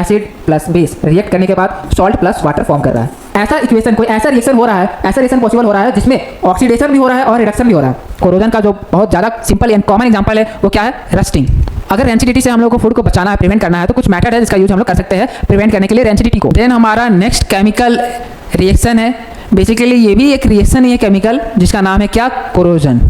Acid plus base react करने के बाद सॉल्ट प्लस वाटर फॉर्म कर रहा है। ऐसा इक्वेशन, कोई ऐसा रिएक्शन हो रहा है, ऐसा रिएक्शन पॉसिबल हो रहा है जिसमें ऑक्सीडेशन भी हो रहा है और रिडक्शन भी हो रहा है। कोरोजन का जो बहुत ज़्यादा सिंपल एंड कॉमन एग्जांपल है वो क्या है, रस्टिंग। अगर रेंसिडिटी से हम लोग को फूड को बचाना है, प्रिवेंट करना है, तो कुछ मेथड है जिसका यूज हम लोग कर सकते हैं प्रिवेंट करने के लिए रेंसिडिटी को। देन हमारा नेक्स्ट केमिकल रिएक्शन है, बेसिकली ये भी एक रिएक्शन ही है केमिकल, जिसका नाम है क्या, कोरोजन।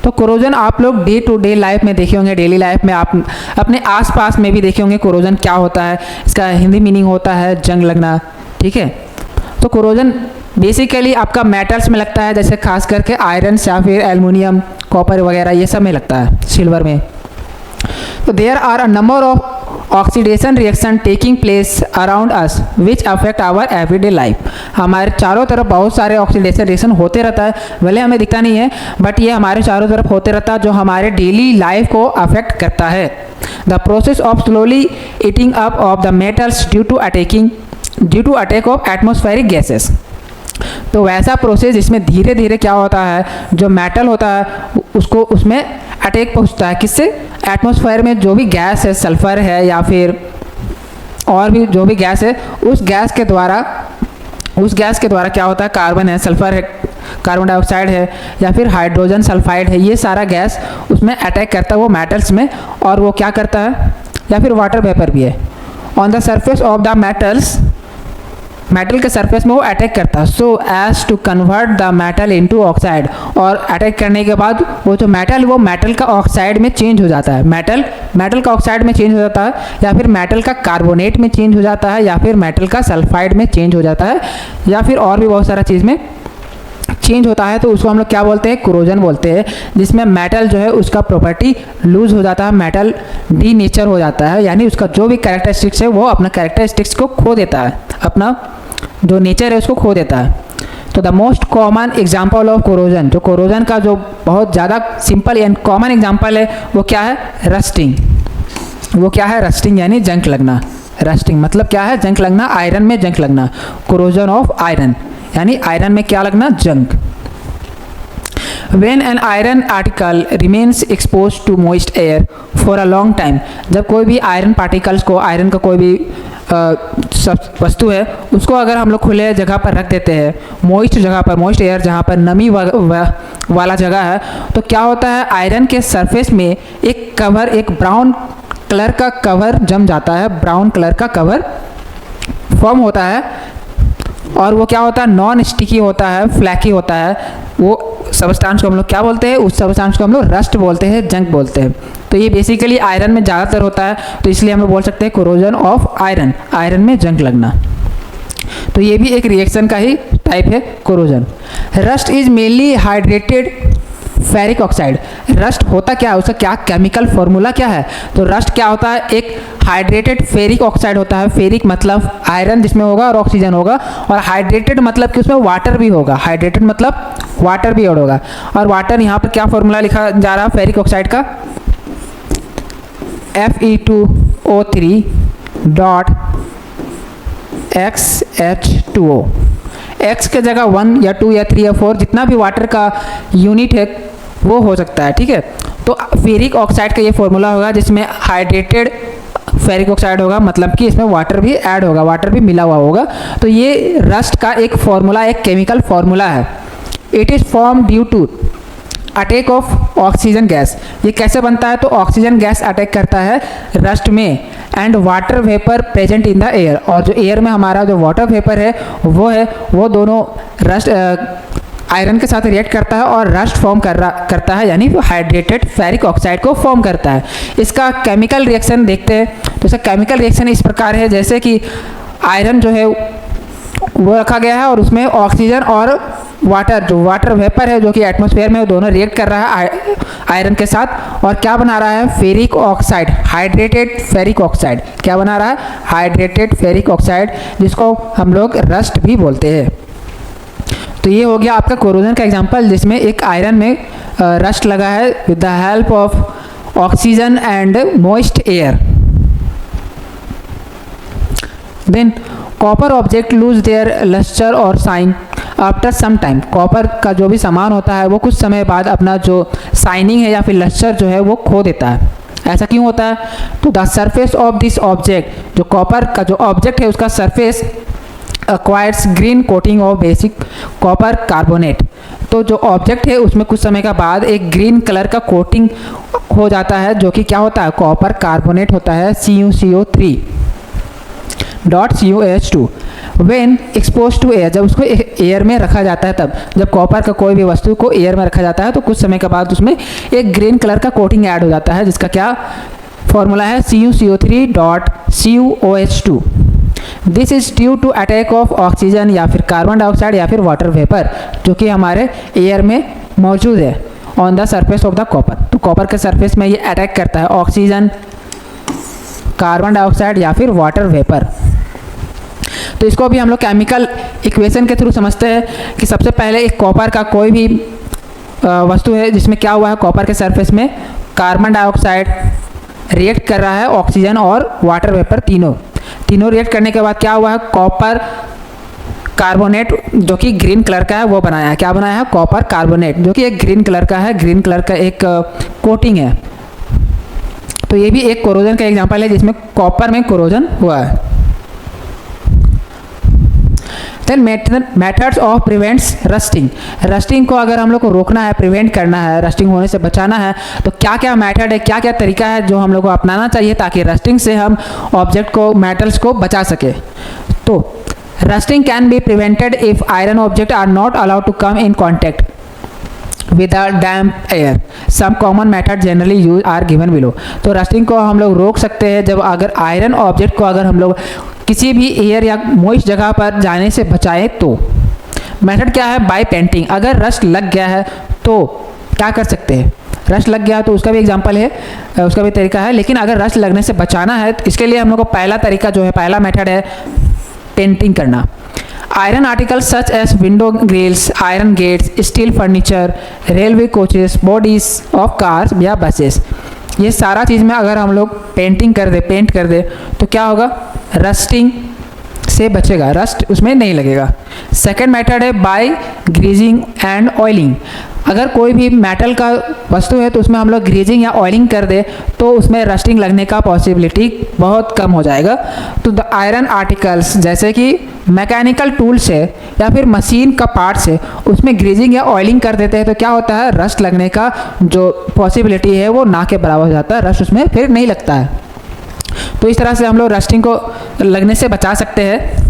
तो कोरोजन आप लोग डे टू डे लाइफ में देखे होंगे, डेली लाइफ में आप अपने आसपास में भी देखे होंगे कोरोजन क्या होता है। इसका हिंदी मीनिंग होता है जंग लगना, ठीक है। तो कोरोजन बेसिकली आपका मेटल्स में लगता है, जैसे खास करके आयरन या फिर एल्युमिनियम, कॉपर वगैरह ये सब में लगता है, सिल्वर में। तो there are a number of oxidation reaction taking place around us which affect our everyday life. हमारे चारों तरफ बहुत सारे ऑक्सीडेशन रिएक्शन होते रहता है, भले हमें दिखता नहीं है बट ये हमारे चारों तरफ होते रहता है, जो हमारे डेली लाइफ को अफेक्ट करता है। The process of slowly eating up of the metals due to attack of atmospheric gases. तो वैसा प्रोसेस जिसमें धीरे धीरे क्या होता है, जो मेटल होता है उसको उसमें अटैक पहुंचता है, किससे, एटमॉस्फेयर में जो भी गैस है, सल्फर है या फिर और भी जो भी गैस है, उस गैस के द्वारा क्या होता है, कार्बन है, सल्फर है, कार्बन डाइऑक्साइड है या फिर हाइड्रोजन सल्फाइड है, ये सारा गैस उसमें अटैक करता है वो मेटल्स में, और वो क्या करता है, या फिर वाटर वेपर भी है, on the surface of the metals, metal के सरफेस में वो अटैक करता है, so as to convert the metal into oxide. और अटैक करने के बाद वो जो मेटल, वो मेटल का ऑक्साइड में चेंज हो जाता है, मेटल का ऑक्साइड में चेंज हो जाता है, या फिर मेटल का कार्बोनेट में चेंज हो जाता है, या फिर मेटल का सल्फाइड में चेंज हो जाता है, या फिर और भी बहुत सारा चीज़ में चेंज होता है। तो उसको हम लोग क्या बोलते हैं, कोरोजन बोलते हैं, जिसमें मेटल जो है उसका प्रॉपर्टी लूज हो जाता है, मेटल डी नेचर हो जाता है, यानी उसका जो भी कैरेक्टरिस्टिक्स है वो अपना कैरेक्टरिस्टिक्स को खो देता है, अपना जो नेचर है उसको खो देता है। तो the most common example of corrosion, जो कोरोजन का जो बहुत ज़्यादा सिंपल एंड कॉमन एग्जाम्पल है वो क्या है, रस्टिंग। वो क्या है, रस्टिंग यानी जंग लगना। रस्टिंग मतलब क्या है, जंग लगना, आयरन में जंग लगना। कोरोजन ऑफ आयरन यानी आयरन में क्या लगना, जंग। When an iron article remains exposed to moist air for a long time, जब कोई भी आयरन पार्टिकल्स को, आयरन का कोई भी वस्तु है उसको अगर हम लोग खुले जगह पर रख देते हैं, मोइस्ट जगह पर, मोइस्ट एयर जहाँ पर नमी वाला जगह है, तो क्या होता है, आयरन के सरफेस में एक कवर, एक ब्राउन कलर का कवर जम जाता है, ब्राउन कलर का कवर फॉर्म होता है, और वो क्या होता है, नॉन स्टिकी होता है, फ्लैकी होता है। वो सबस्टांस को हम लोग क्या बोलते हैं, उस सबस्टांस को हम लोग रस्ट बोलते हैं, जंग बोलते हैं। तो ये बेसिकली आयरन में ज़्यादातर होता है, तो इसलिए हम लोग बोल सकते हैं कोरोजन ऑफ आयरन, आयरन में जंग लगना। तो ये भी एक रिएक्शन का ही टाइप है, corrosion. Rust is mainly hydrated ferric oxide. Rust होता क्या है, उसका क्या केमिकल फॉर्मूला क्या है, तो रस्ट क्या होता है, एक हाइड्रेटेड फेरिक ऑक्साइड होता है। फेरिक मतलब आयरन जिसमें होगा और ऑक्सीजन होगा, और हाइड्रेटेड मतलब कि उसमें वाटर भी होगा, हाइड्रेटेड मतलब वाटर भी ऐड होगा। और वाटर यहाँ पर क्या फॉर्मूला लिखा जा रहा है फेरिक ऑक्साइड का, Fe2O3 डॉट XH2O। X के जगह 1 या 2 या 3 या 4 जितना भी वाटर का यूनिट है वो हो सकता है, ठीक है। तो फेरिक ऑक्साइड का ये फॉर्मूला होगा जिसमें हाइड्रेटेड फेरिक ऑक्साइड होगा, मतलब कि इसमें वाटर भी ऐड होगा, वाटर भी मिला हुआ होगा। तो ये रस्ट का एक फॉर्मूला, एक केमिकल फॉर्मूला है। It is form due to attack of oxygen gas. ये कैसे बनता है, तो ऑक्सीजन गैस अटैक करता है रस्ट में, and water vapour present in the air. और जो एयर में हमारा जो वाटर वेपर है वो दोनों रस्ट आयरन के साथ रिएक्ट करता है और रस्ट फॉर्म करता है, यानी हाइड्रेटेड फेरिक ऑक्साइड को फॉर्म करता है। इसका केमिकल रिएक्शन देखते हैं, तो इसका केमिकल रिएक्शन इस प्रकार है, जैसे कि आयरन जो है वो रखा गया है और उसमें ऑक्सीजन और वाटर, जो वाटर वेपर है जो कि एटमॉस्फेयर में, वो दोनों रिएक्ट कर रहा है आयरन के साथ, और क्या बना रहा है, ferric oxide, hydrated ferric oxide. क्या बना रहा है, हाइड्रेटेड फेरिक ऑक्साइड, जिसको हम लोग रस्ट भी बोलते हैं। तो ये हो गया आपका कोरोजन का एग्जांपल, जिसमें एक आयरन में रस्ट लगा है with the help of oxygen and moist air. Then copper object lose their lustre और shine after some time. Copper का जो भी सामान होता है वो कुछ समय बाद अपना जो शाइनिंग है या फिर लस्टर जो है वो खो देता है। ऐसा क्यों होता है? तो the surface of this object, जो कॉपर का जो ऑब्जेक्ट है उसका surface acquires green coating of basic copper carbonate. तो जो ऑब्जेक्ट है उसमें कुछ समय के बाद एक ग्रीन कलर का कोटिंग हो जाता है, जो कि क्या होता है? कॉपर कार्बोनेट होता है, CuCO3.CuH2 when expose to air. जब उसको एयर में रखा जाता है, तब जब कॉपर का कोई भी वस्तु को एयर में रखा जाता है तो कुछ समय के बाद उसमें एक ग्रीन कलर का कोटिंग ऐड हो जाता है, जिसका क्या फॉर्मूला है? CuCO3.CuOH2। This is due to attack of oxygen या फिर कार्बन डाइऑक्साइड या फिर वाटर वेपर, जो कि हमारे एयर में मौजूद है on the surface of the copper. तो कॉपर के सरफेस में ये अटैक करता है ऑक्सीजन, कार्बन डाइऑक्साइड या फिर वाटर वेपर। तो इसको भी हम लोग केमिकल इक्वेशन के थ्रू समझते हैं कि सबसे पहले एक कॉपर का कोई भी वस्तु है जिसमें क्या हुआ है, कॉपर के सरफेस में कार्बन डाइऑक्साइड रिएक्ट कर रहा है ऑक्सीजन और वाटर वेपर तीनों रिएक्ट करने के बाद क्या हुआ है? कॉपर कार्बोनेट जो कि ग्रीन कलर का है वो बनाया है। क्या बनाया है? कॉपर कार्बोनेट, जो कि एक ग्रीन कलर का है, ग्रीन कलर का एक कोटिंग है। तो ये भी एक कोरोजन का एग्जांपल है जिसमें कॉपर में कोरोजन हुआ है। Then methods of prevents rusting. Rusting को अगर हम लोग को रोकना है, प्रिवेंट करना है, रस्टिंग होने से बचाना है, तो क्या क्या मेथड है, क्या क्या तरीका है जो हम लोग को अपनाना चाहिए ताकि रस्टिंग से हम ऑब्जेक्ट को, मेटल्स को बचा सके। तो rusting can be prevented if iron object are not allowed to come in contact with a damp air. Some common method generally use are given below. तो रस्टिंग को हम लोग रोक सकते हैं जब अगर आयरन ऑब्जेक्ट को अगर हम लोग किसी भी एयर या मॉइस्ट जगह पर जाने से बचाएं तो मेथड क्या है? By painting. अगर रस्ट लग गया है तो क्या कर सकते हैं? रस्ट लग गया तो उसका भी एग्जांपल है, उसका भी तरीका है। लेकिन अगर रस्ट लगने से बचाना है तो इसके लिए हम लोग को पहला तरीका जो है, पहला मेथड है पेंटिंग करना। Iron articles such as window grills, iron gates, steel furniture, railway coaches, bodies of cars या बसेस, ये सारा चीज़ में अगर हम लोग पेंट कर दे तो क्या होगा? रस्टिंग से बचेगा, रस्ट उसमें नहीं लगेगा। सेकेंड मेथड है बाय ग्रीजिंग एंड ऑयलिंग। अगर कोई भी मेटल का वस्तु है तो उसमें हम लोग ग्रीजिंग या ऑयलिंग कर दे तो उसमें रस्टिंग लगने का पॉसिबिलिटी बहुत कम हो जाएगा। तो द आयरन आर्टिकल्स जैसे कि मैकेनिकल टूल से या फिर मशीन का पार्ट से उसमें ग्रीजिंग या ऑयलिंग कर देते हैं तो क्या होता है? रस्ट लगने का जो पॉसिबिलिटी है वो ना के बराबर हो जाता है, रस्ट उसमें फिर नहीं लगता है। तो इस तरह से हम लोग रस्टिंग को लगने से बचा सकते हैं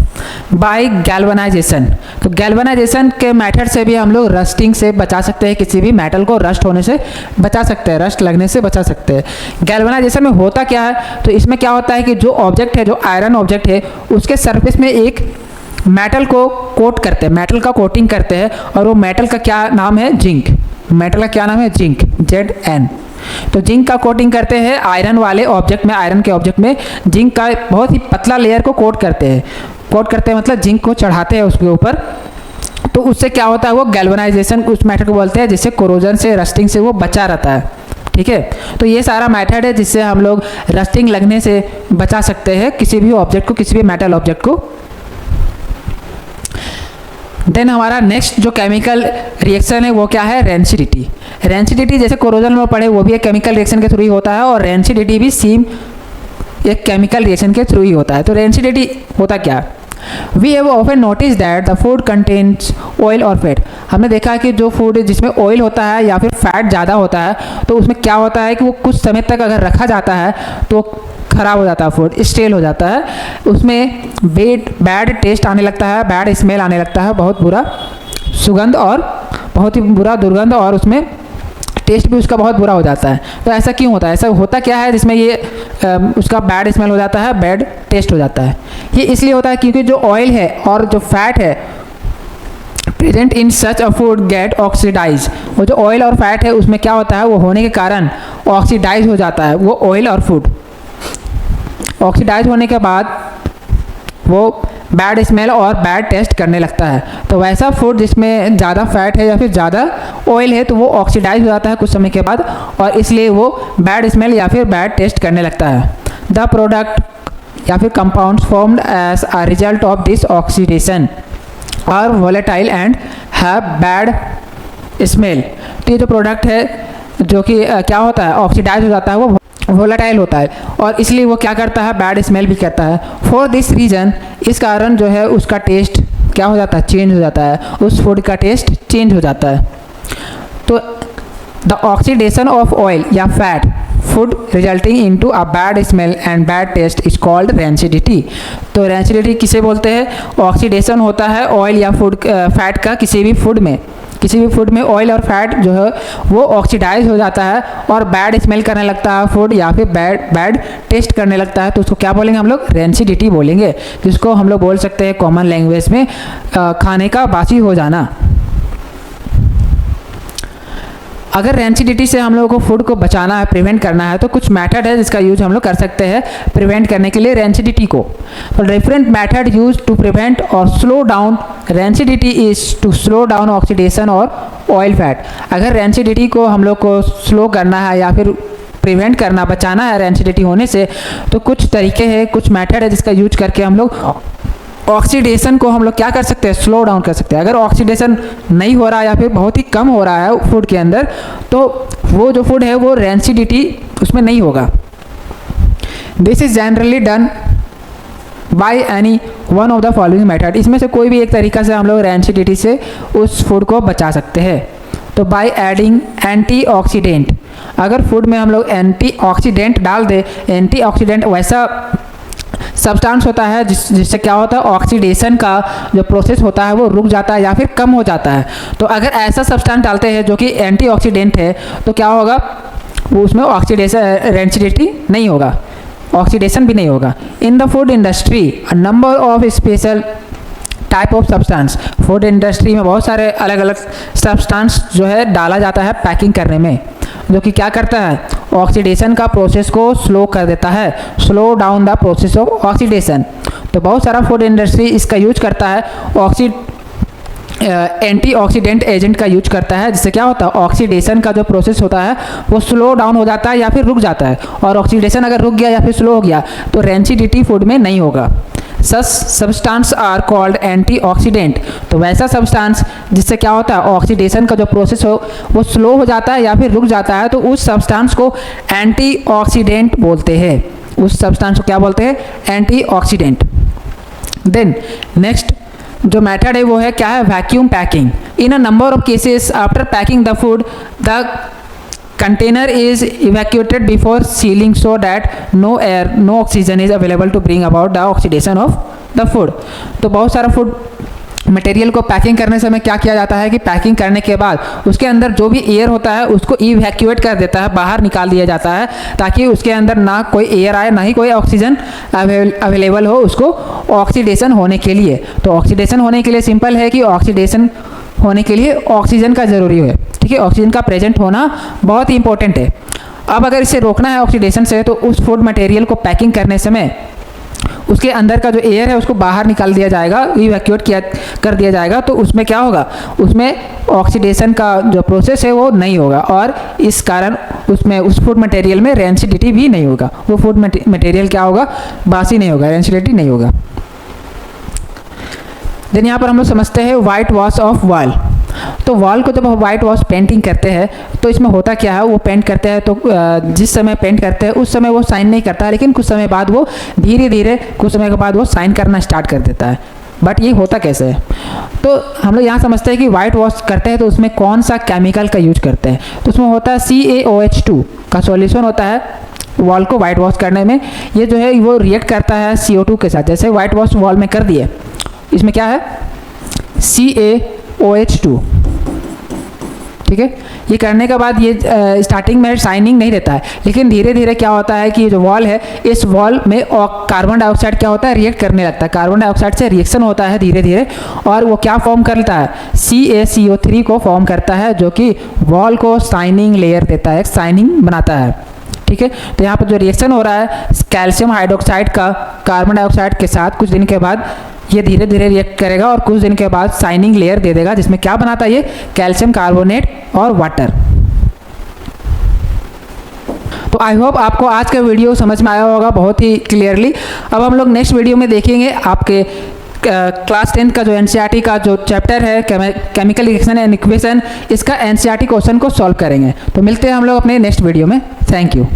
बाय गैल्वनाइजेशन। तो गैल्वनाइजेशन के मेथड से भी हम लोग रस्टिंग से बचा सकते हैं, किसी भी मेटल को रस्ट होने से बचा सकते हैं, रस्ट लगने से बचा सकते हैं। गैल्वनाइजेशन में होता क्या है? तो इसमें क्या होता है कि जो ऑब्जेक्ट है, जो आयरन ऑब्जेक्ट है, उसके सरफेस में एक मेटल को कोट करते हैं, मेटल का कोटिंग करते हैं, और वो मेटल का क्या नाम है? जिंक। मेटल का क्या नाम है? Zinc, Zn। तो जिंक का कोटिंग करते हैं आयरन वाले ऑब्जेक्ट में, आयरन के ऑब्जेक्ट में जिंक का बहुत ही पतला लेयर को कोट करते हैं। कोट करते हैं मतलब जिंक को चढ़ाते हैं उसके ऊपर। तो उससे क्या होता है? वो गैल्वनाइजेशन उस मेथड को बोलते हैं जिससे कोरोजन से, रस्टिंग से वो बचा रहता है। ठीक है, तो ये सारा मेथड है जिससे हम लोग रस्टिंग लगने से बचा सकते हैं किसी भी ऑब्जेक्ट को, किसी भी मेटल ऑब्जेक्ट को। देन हमारा नेक्स्ट जो केमिकल रिएक्शन है वो क्या है? रेंसिडिटी। रेंसिडिटी जैसे कोरोजन में पढ़े वो भी एक केमिकल रिएक्शन के थ्रू ही होता है, और रेंसिडिटी भी सेम एक केमिकल रिएक्शन के थ्रू ही होता है। तो रेंसिडिटी होता क्या? We have often notice that the food contains oil और फैट। हमने देखा है कि जो फूड जिसमें ऑयल होता है या फिर फैट ज़्यादा होता है तो उसमें क्या होता है कि वो कुछ समय तक अगर रखा जाता है तो ख़राब हो जाता है, फूड स्टेल हो जाता है, उसमें बैड टेस्ट आने लगता है, बैड स्मेल आने लगता है, बहुत बुरा सुगंध और बहुत ही बुरा दुर्गंध, और उसमें टेस्ट भी उसका बहुत बुरा हो जाता है। तो ऐसा क्यों होता है? ऐसा होता क्या है जिसमें ये उसका बैड स्मेल हो जाता है, बैड टेस्ट हो जाता है? ये इसलिए होता है क्योंकि जो ऑयल है और जो फैट है present in such a food get oxidise. वो जो ऑयल और फैट है उसमें क्या होता है? वो होने के कारण ऑक्सीडाइज हो जाता है। वो ऑयल और फूड ऑक्सीडाइज होने के बाद वो बैड स्मेल और बैड टेस्ट करने लगता है। तो वैसा फूड जिसमें ज़्यादा फैट है या फिर ज़्यादा ऑयल है तो वो ऑक्सीडाइज हो जाता है कुछ समय के बाद, और इसलिए वो बैड स्मेल या फिर बैड टेस्ट करने लगता है। द प्रोडक्ट या फिर compounds formed as a result of this oxidation are volatile and have bad smell. तो ये जो प्रोडक्ट है जो कि क्या होता है? ऑक्सीडाइज हो जाता है, वो वोलाटाइल होता है और इसलिए वो क्या करता है, बैड स्मेल भी करता है। फॉर दिस रीज़न, इस कारण जो है उसका टेस्ट क्या हो जाता है, चेंज हो जाता है, उस फूड का टेस्ट चेंज हो जाता है। तो द ऑक्सीडेशन ऑफ ऑयल या fat food resulting into a bad smell and bad taste is called rancidity. तो रेंसिडिटी किसे बोलते हैं, ऑक्सीडेशन होता है ऑयल या फूड फैट का किसी भी फूड में ऑयल और फैट जो है वो ऑक्सीडाइज हो जाता है और बैड स्मेल करने लगता है फूड या फिर बैड टेस्ट करने लगता है, तो उसको क्या बोलेंगे हम लोग, रेंसिडिटी बोलेंगे, जिसको हम लोग बोल सकते हैं कॉमन लैंग्वेज में खाने का बासी हो जाना। अगर रेंसिडिटी से हम लोगों को फूड को बचाना है, प्रिवेंट करना है, तो कुछ मेथड है जिसका यूज हम लोग कर सकते हैं प्रिवेंट करने के लिए रेंसिडिटी को। तो different method use to prevent और slow down rancidity is to slow down oxidation और ऑयल फैट। अगर रेंसिडिटी को हम लोग को स्लो करना है या फिर प्रिवेंट करना, बचाना है रेंसिडिटी होने से, तो कुछ तरीके हैं, कुछ मेथड है जिसका यूज करके हम लोग ऑक्सीडेशन को हम लोग क्या कर सकते हैं, स्लो डाउन कर सकते हैं। अगर ऑक्सीडेशन नहीं हो रहा है या फिर बहुत ही कम हो रहा है फूड के अंदर, तो वो जो फूड है वो रेंसिडिटी उसमें नहीं होगा। This is generally done by any one of the following method. इसमें से कोई भी एक तरीका से हम लोग रेंसिडिटी से उस फूड को बचा सकते हैं। तो बाय एडिंग एंटीऑक्सीडेंट, अगर फूड में हम लोग एंटीऑक्सीडेंट डाल दे, एंटीऑक्सीडेंट वैसा सब्सटेंस होता है जिससे क्या होता है, ऑक्सीडेशन का जो प्रोसेस होता है वो रुक जाता है या फिर कम हो जाता है। तो अगर ऐसा सब्सटेंस डालते हैं जो कि एंटीऑक्सीडेंट है, तो क्या होगा, वो उसमें ऑक्सीडेशन रेंसिडिटी नहीं होगा, ऑक्सीडेशन भी नहीं होगा। In the food industry a number of special type of substance, food industry में बहुत सारे अलग अलग सब्सटेंस जो है डाला जाता है पैकिंग करने में, जो कि क्या करता है, ऑक्सीडेशन का प्रोसेस को स्लो कर देता है, slow down the process of oxidation. तो बहुत सारा फूड इंडस्ट्री इसका यूज करता है, एंटीऑक्सीडेंट एजेंट का यूज करता है, जिससे क्या होता है, ऑक्सीडेशन का जो प्रोसेस होता है वो स्लो डाउन हो जाता है या फिर रुक जाता है। और ऑक्सीडेशन अगर रुक गया या फिर स्लो हो गया तो रेंसिडिटी फूड में नहीं होगा। सच सब्सटेंस आर कॉल्ड एंटीऑक्सीडेंट। तो वैसा सब्सटेंस जिससे क्या होता है, ऑक्सीडेशन का जो प्रोसेस हो वो स्लो हो जाता है या फिर रुक जाता है, तो उस सब्सटेंस को एंटीऑक्सीडेंट बोलते हैं। उस सब्सटेंस को क्या बोलते हैं, एंटीऑक्सीडेंट। देन नेक्स्ट जो मेथड है वो है क्या है, vacuum packing. In a number of cases after packing the food the container is evacuated before sealing so that no air, no oxygen is available to bring about the oxidation of the food। तो बहुत सारा food material को packing करने समय क्या किया जाता है कि पैकिंग करने के बाद उसके अंदर जो भी एयर होता है उसको इवैक्यूएट कर देता है, बाहर निकाल दिया जाता है, ताकि उसके अंदर ना कोई एयर आए ना ही कोई ऑक्सीजन अवेलेबल हो उसको ऑक्सीडेशन होने के लिए। तो ऑक्सीडेशन होने के लिए सिंपल है कि ऑक्सीडेशन होने के लिए ऑक्सीजन का ज़रूरी है, ठीक है, ऑक्सीजन का प्रेजेंट होना बहुत ही इंपॉर्टेंट है। अब अगर इसे रोकना है ऑक्सीडेशन से, तो उस फूड मटेरियल को पैकिंग करने समय उसके अंदर का जो एयर है उसको बाहर निकाल दिया जाएगा, इवैक्यूएट कर दिया जाएगा। तो उसमें क्या होगा, उसमें ऑक्सीडेशन का जो प्रोसेस है वो नहीं होगा और इस कारण उसमें उस फूड मटेरियल में रेंसिडिटी भी नहीं होगा। वो फूड मटेरियल क्या होगा, बासी नहीं होगा, रेंसिडिटी नहीं होगा। देन यहाँ पर हम लोग समझते हैं वाइट वॉश ऑफ वॉल। तो वॉल को जब हम वाइट वॉश पेंटिंग करते हैं तो इसमें होता क्या है, वो पेंट करते हैं तो जिस समय पेंट करते हैं उस समय वो साइन नहीं करता है, लेकिन कुछ समय बाद वो धीरे धीरे कुछ समय के बाद वो साइन करना स्टार्ट कर देता है। बट ये होता कैसे है, तो हम लोग यहाँ समझते हैं कि वाइट वॉश करते हैं तो उसमें कौन सा केमिकल का यूज करते हैं। तो उसमें होता है CaOH2 का सॉल्यूशन होता है वॉल को वाइट वॉश करने में। ये जो है वो रिएक्ट करता है CO2 के साथ। जैसे वाइट वॉश वॉल में कर दिए, इसमें क्या है, CaOH2, ठीक है। ये करने के बाद ये स्टार्टिंग में शाइनिंग नहीं रहता है, लेकिन धीरे धीरे क्या होता है कि ये जो वॉल है, इस वॉल में कार्बन डाइऑक्साइड क्या होता है, रिएक्ट करने लगता है। कार्बन डाइऑक्साइड से रिएक्शन होता है धीरे धीरे और वो क्या फॉर्म करता है, CaCO3 को फॉर्म करता है, जो कि वॉल को शाइनिंग लेयर देता है, शाइनिंग बनाता है, ठीक है। तो यहाँ पर जो रिएक्शन हो रहा है कैल्शियम हाइड्रोक्साइड का कार्बन डाइऑक्साइड के साथ, कुछ दिन के बाद ये धीरे धीरे रिएक्ट करेगा और कुछ दिन के बाद शाइनिंग लेयर दे देगा, जिसमें क्या बनाता है, ये कैल्शियम कार्बोनेट और वाटर। तो आई होप आपको आज का वीडियो समझ में आया होगा बहुत ही क्लियरली। अब हम लोग नेक्स्ट वीडियो में देखेंगे आपके क्लास 10 का जो एनसीईआरटी का जो चैप्टर है केमिकल रिएक्शन एंड इक्वेशन, इसका एनसीईआरटी क्वेश्चन को सॉल्व करेंगे। तो मिलते हैं हम लोग अपने नेक्स्ट वीडियो में। Thank you.